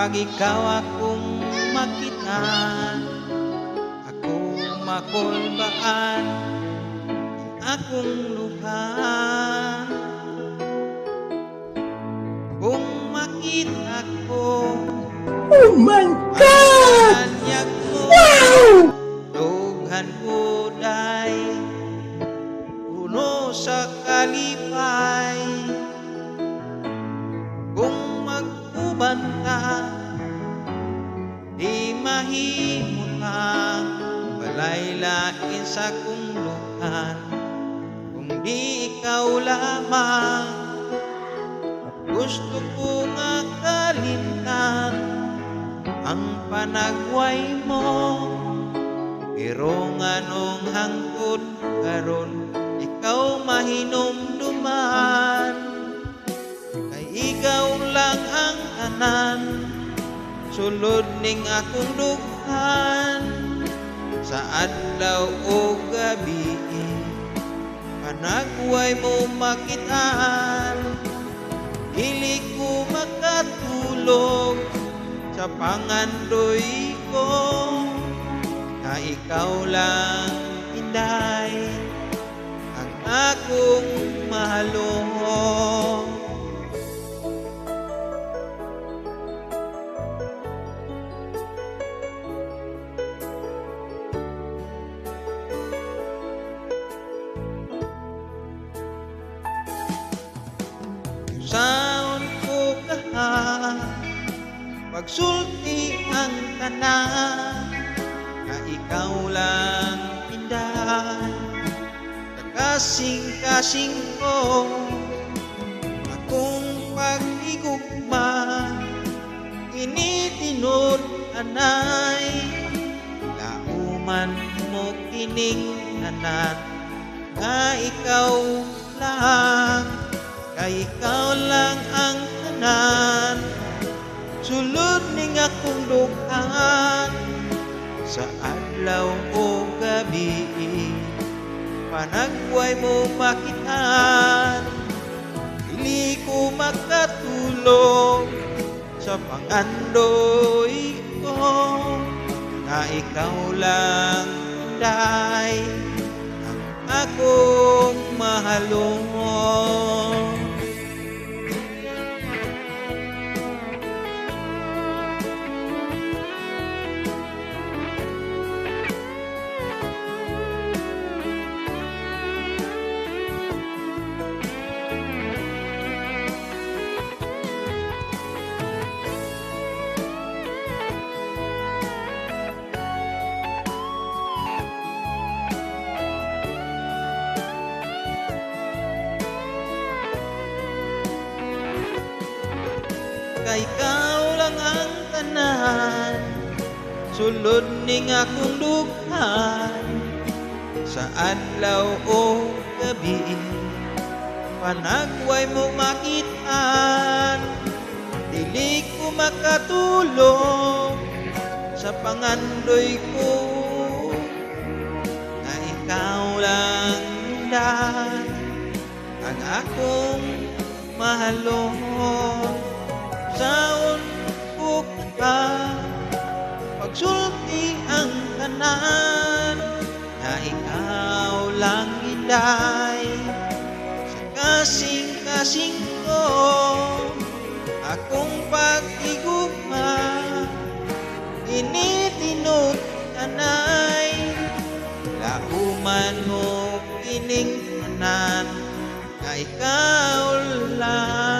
Pag ikaw akong makita, ako makulbaan akong luha. Kung makita ko, Oh my God! anyag mo, Wow! dughan ko day, puno sa kalipay. Kung mag-uban ka, di mahimutang balaylain sa kong luhan. Kung di ikaw lamang, gusto ko nga kalimtan ang panagway mo. Pero nganong hangtod karon, ikaw mahinumduman. Kay ikaw lang ang tanan, sulod ning akong dughan. Sa adlaw o gabi, panagway mo makitaan. Dili ko makatulog sa pangandoy ko, na ikaw lang, Inday, ang akong mahalong. Saon ko kaha, pagsulti ang tanan, na ikaw lang, Inday, kakasing-kasing ko. Akong pag-igugma, initinod anay, lauman mo kining tanan, na ikaw lang. Kay ikaw lang ang tanan, sulod ning akong dughan. Sa adlaw o gabi, panagway mo makitaan. Dili ko makatulog sa pangandoy ko, na ikaw lang, Day, ang akong mahalong. Kay ikaw lang ang tanan, sulod ning akong dughan. Sa adlaw o gabi, panagway mo makitaan. Dili ko makatulog sa pangandoy ko, na ikaw lang, Day, ang akong mahalong. Saon ko ka, pagsulti ang tanan, na ikaw lang, Inday, sa kasing-kasing ko. Akong pag-igugma, initinod anay, lauman mo kining tanan, na ikaw lang.